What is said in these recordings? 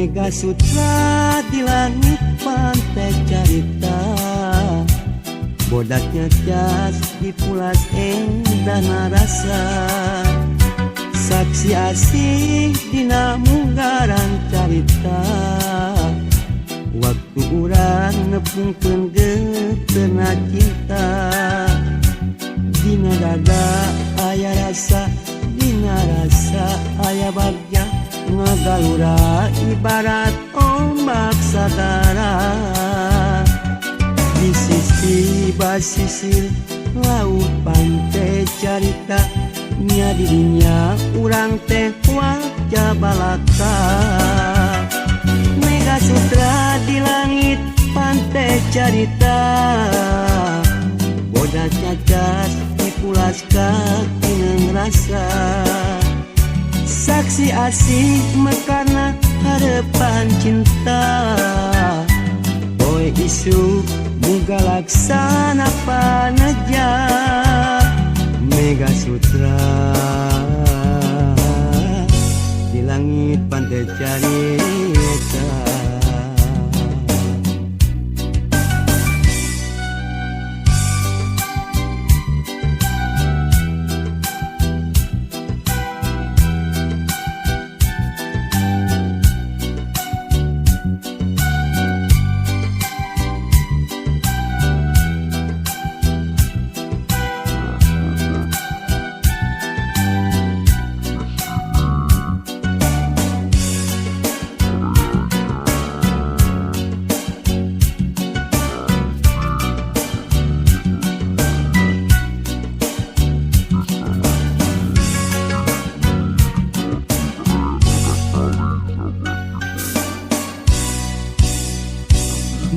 Mega Sutra di langit pantai carita, bodaknya jas di pulas endah narasa, saksi asih dina munggaran carita, waktu urang nepungkeun geuteuna cinta, dina dada aya rasa, dina rasa aya bagja, ngagalura ibarat ombak sadara, di sisi basisir laut pantai carita, nya dirinya urang teh wajah balaka. Mega Sutra di langit pantai carita, bodaknya jas dipulas kaki ngerasa, saksi asih mekarna harapan cinta, poe isu muga laksana paneja. Mega Sutra di langit pantai carita.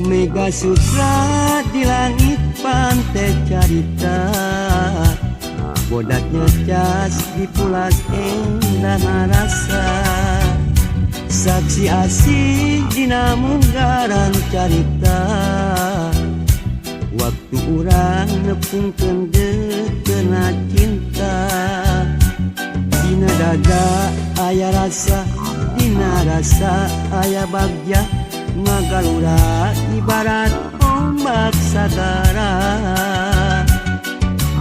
Mega Sutra di langit pantai carita, bodaknya jas dipulas endah narasa, saksi asih dina munggaran carita, waktu urang nepungkeun geuteuna cinta, dina dada aya rasa, dina rasa aya bagja, ngagalura ibarat ombak sagara,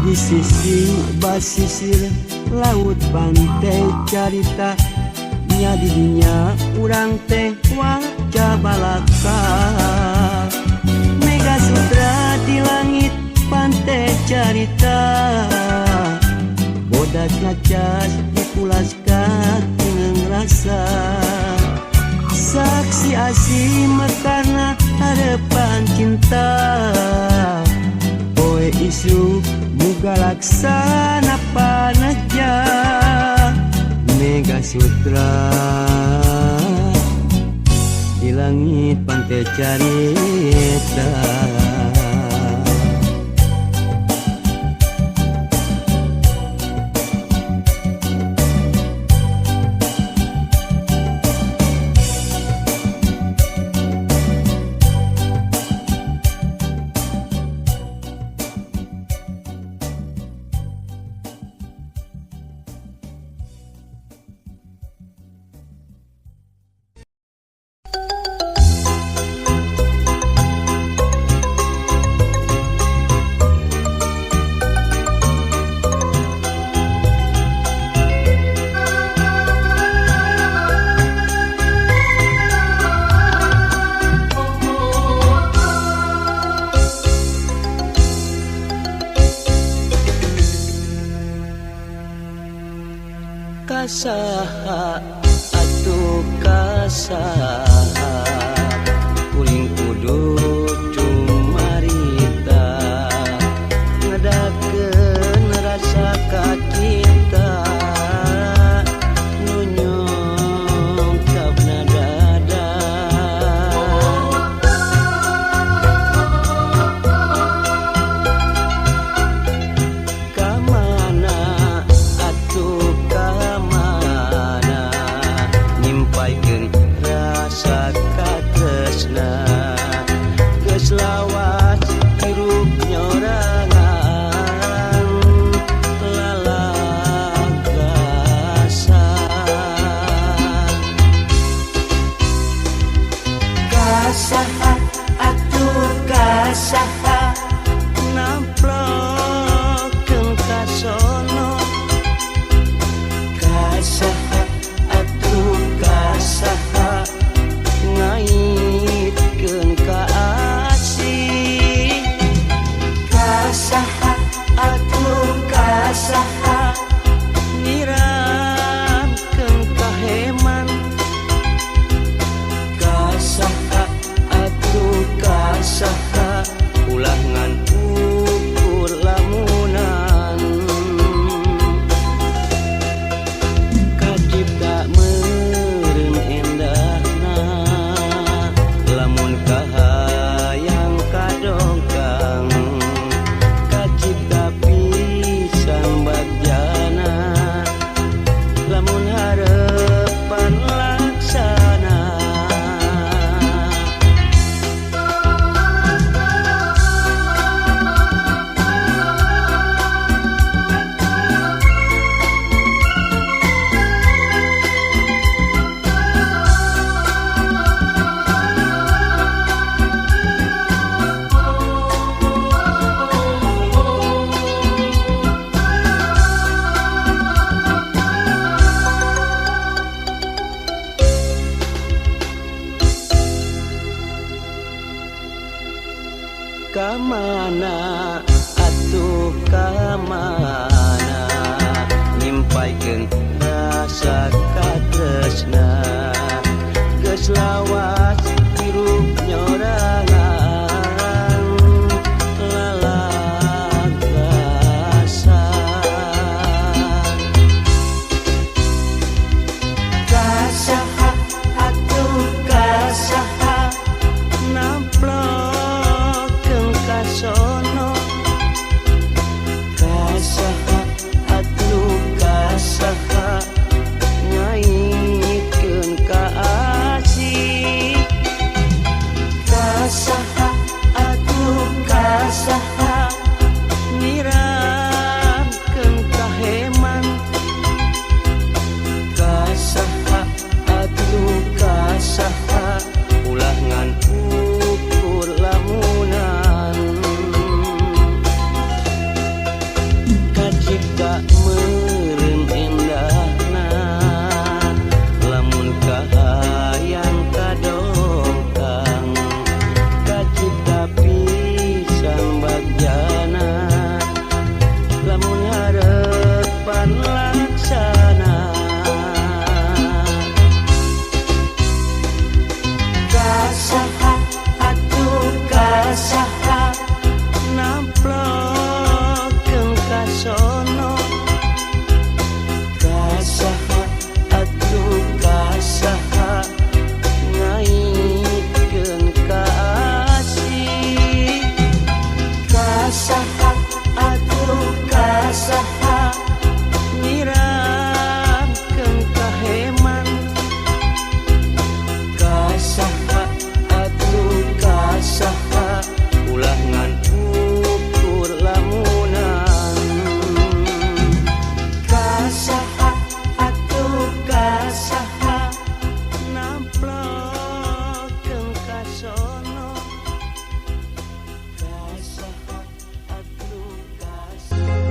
di sisi basisir laut pantai carita, nya dirinya urang teh wajah balaka. Mega Sutra di langit pantai carita, bodaknya jas dipulas kaki ngerasa, saksi asih mekarna harapan cinta, poe isu muga laksana paneja. Mega Sutra di langit pantai carita. Kasaha atuh kasaha kuring kudu cumarita, ngadakeun rasa kacinta, nu nyongkapna dada. Kamana atuh kamana nyimpaikeun kasaha atuh kasaha namplokeun kasono kasaha atuh kasaha ngaitkeun ka asih kasaha atuh kasaha nyiramkeun ka heman kasaha atuh kasaha ulah ngan ukur lamunan kacipta meureun endahna lamun kahayang kadongkang kacipta pisan bagjana lamun harepan laksana kamana atuh kamana nyimpaikeun rasa katresna geus lawas hirup nyorangan lalagasan kasaha atuh kasaha namplokeun kasono kasaha atuh kasaha ngaitkeun ka asih kasaha atuh kasaha nyiramkeun ka heman kasaha atuh kasaha ulah ngan ukur lamunan kacipta meureun endahna lamun kahayang kadongkang kacipta pisan bagjana lamun harepan laksana kasaha atuh kasaha namplokeun kasono kasaha atuh kasaha ngaitkeun ka asih kasaha atuh kasaha nyiramkeun ka heman kasaha atuh kasaha ulah ngan ukur lamunan kasaha atuh kasaha namplokeun kasono kasaha atuh kasaha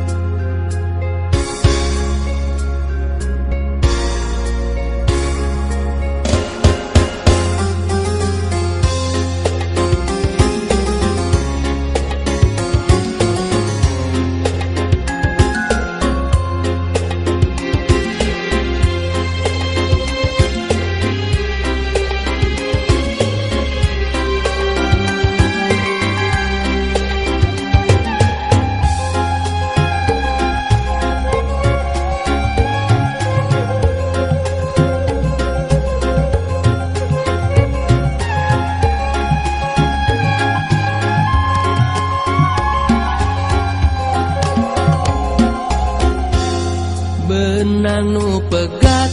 benang nu pegat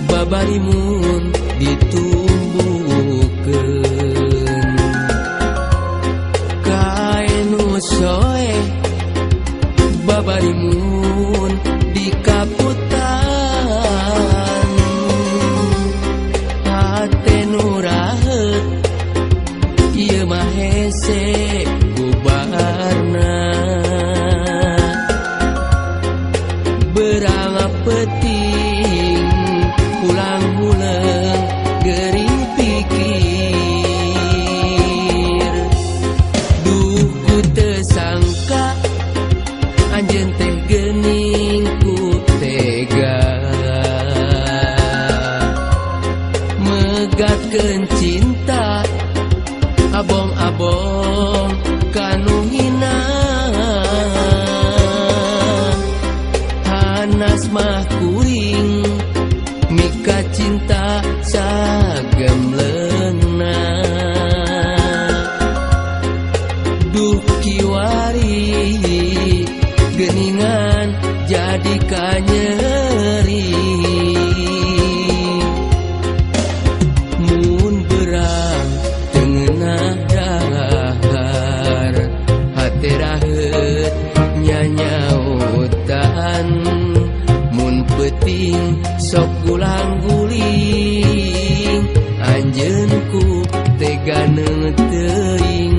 babarimun ditumbuhkeun kae nu soe babarimun dikaputan hate nu raheun megatkeun cinta abong-abong kanu hina hanas mah kuring mika cinta sagem leuna duh kiwari geuningan jadi kanyeri mun berang tengenah dahar hate raheut nyanyautan mun peuting sok gulang-guling anjeun ku tega teuing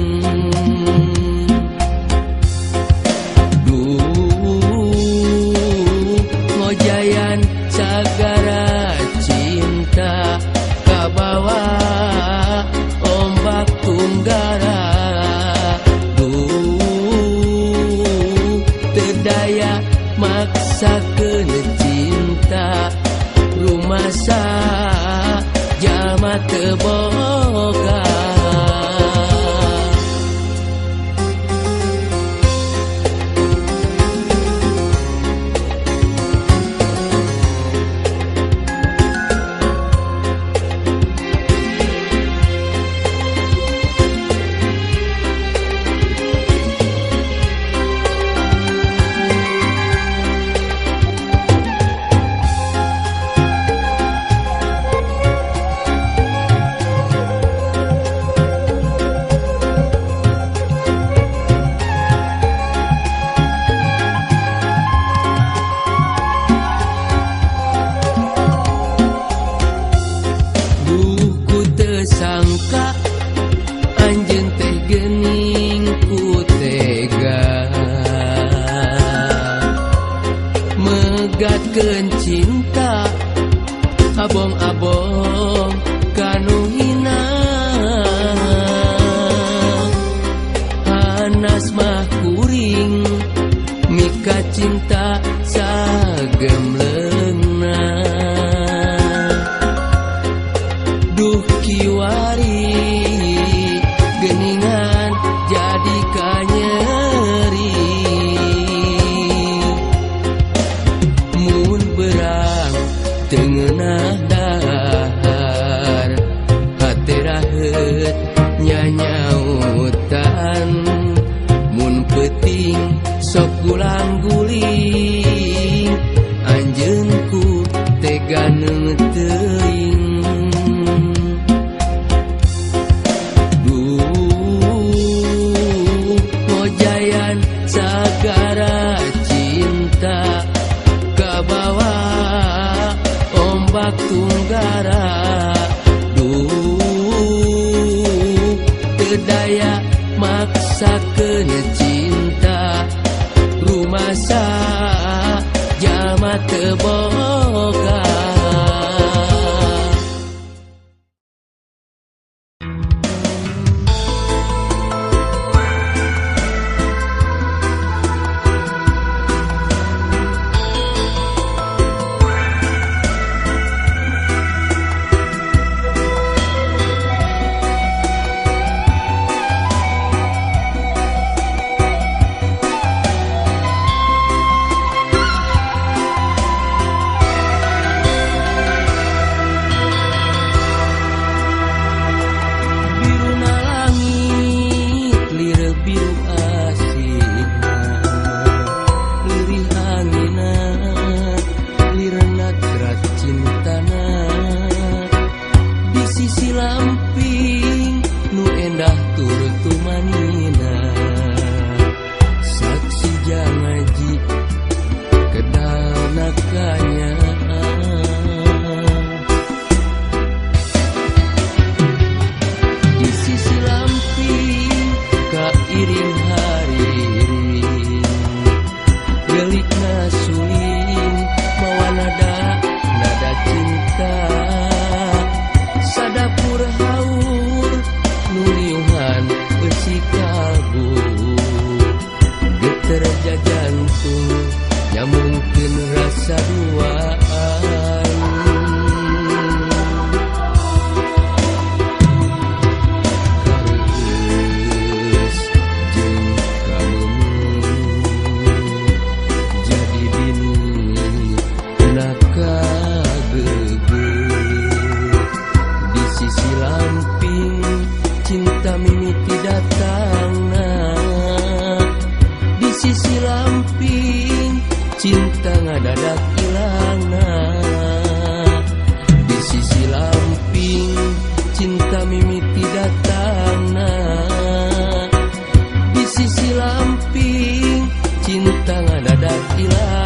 ngojayan sagara cinta kabawa ombak tunggara teu maksakeun cinta rumasa jalma teu boga sangka anjeun teh geuning ku tega megatkeun cinta abong-abong kanu hina hanas mah kuring mika cinta sagem leuna duh kiwari geuningan jadi kanyeri mun berang tengenah dahar hate raheut nyanyautan mun peuting sok gulang-guling anjeun ku tega teuing ngojayan sagara cinta kabawa ombak tunggara teu daya maksakeun cinta rumasa jalma teu boga sisi lamping cinta mimiti datangna, di sisi lamping cinta ngadadak ilangna.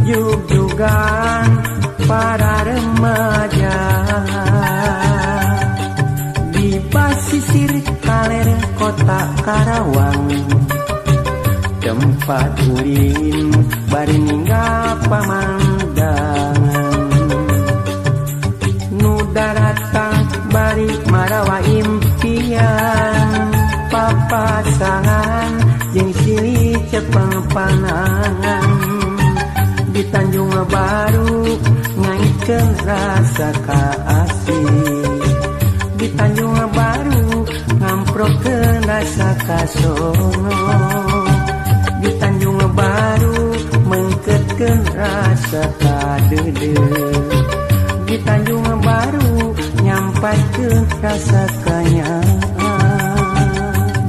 Jugjugan para remaja pasisir kaler kota Karawang, tempat ulin bari ninggal pamandangan. Nu daratang bari marawa impian, papasangan jeung silih cepeng panangan. Di Tanjung Baru ngaitkeun rasa kaasih, di Tanjung Baru ngamprokeun rasa kasono, di Tanjung Baru mengkeutkeun rasa kadeudeung, di Tanjung Baru nyampaikeun rasa kanyaan,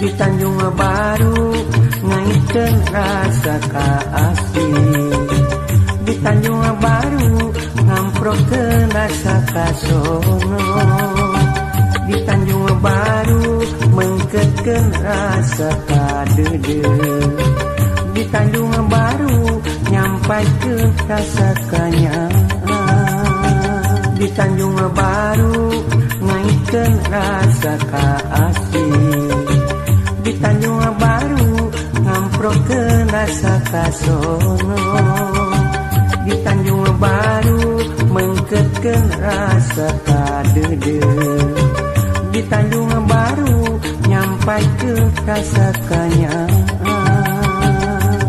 di Tanjung Baru ngaitkeun rasa kaasih, di Tanjung Baru ngamprokeun rasa kasono, di Tanjung Baru mengkeutkeun rasa kadeudeung, di Tanjung Baru nyampaikeun rasa kanyaan, di Tanjung Baru ngaitkeun rasa kaasih, di Tanjung Baru ngamprokeun rasa kasono, di Tanjung Baru mengkeutkeun rasa kadeudeung, di Tanjung Baru nyampaikeun rasa kanyaan,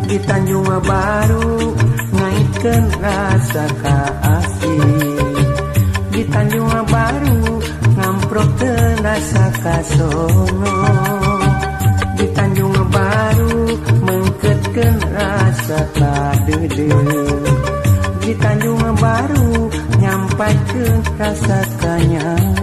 di Tanjung Baru ngaitkeun rasa kaasih, di Tanjung Baru ngamprokeun rasa kasono, di Tanjung Baru mengkeutkeun rasa kadeudeung, di Tanjung Baru nyampaikeun rasa kanyaan.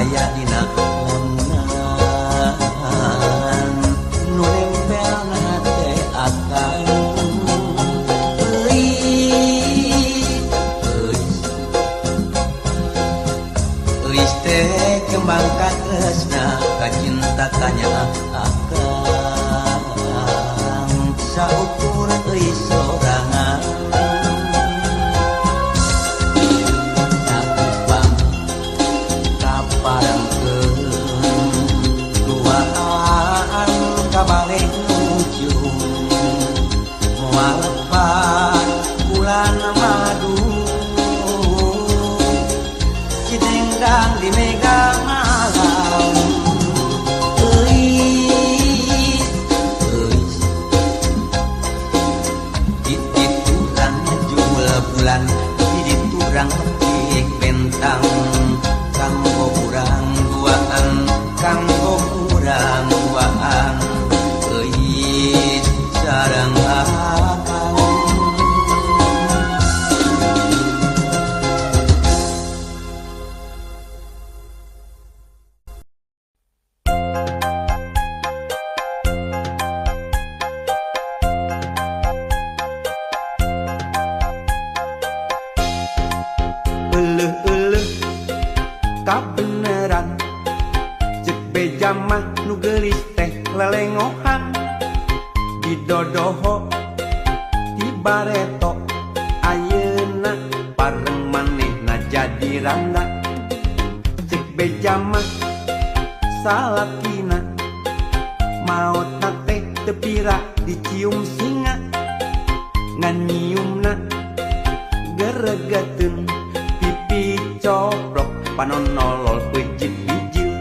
aya dina lamunan nu nempel malepat bulan madu Cidengdang di mega malam Turang jumlah bulan Di turang petik bentang Kanggo urang duaan Kanggo urang duaan sareng akang Euleuh-euleuh kabeneran Cek beja mah nu geulis teh lelengohan Di dodoho di bareto ayeuna pareng manehna jadi randa Cek beja mah salakina maotna teh teu pira dicium singa ngan nyiumna geregeteun pipi coprok panonolol peucit bijil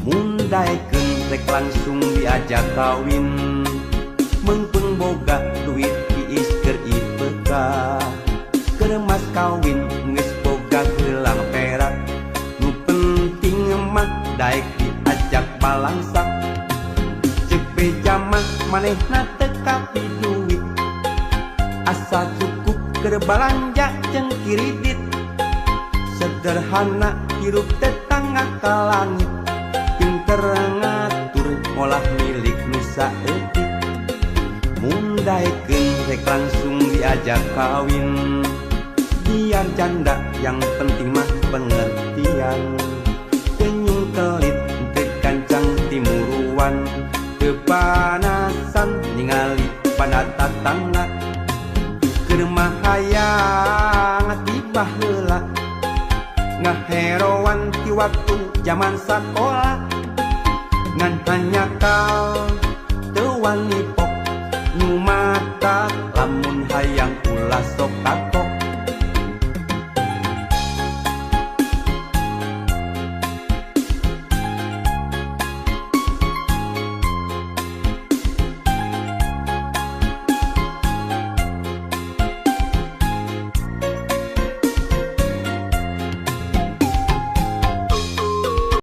mundaekeun rek langsung diajak kawin Mengpeng boga duit tiis keur ipeka Keur mas kawin geus boga gelang perak Nu penting mah daek diajak balangsak Cek beja mah manehna teu kapi duit Asa cukup keur balanja jeung kiridit Sederhana hirup tetangga ka langit Pinter ngatur olah milik nu saeutik Mundaekeun rek langsung diajak kawin Biar janda yang penting mah pengertian Teu nyungkelit teu kancang timuruan Teu panasan ningali pada tatangga Keur mahayang tibah heula Ngaheroan ti waktu zaman sakola Ngan hanya kau teu wani pok Nu mata lamun hayang ulah sok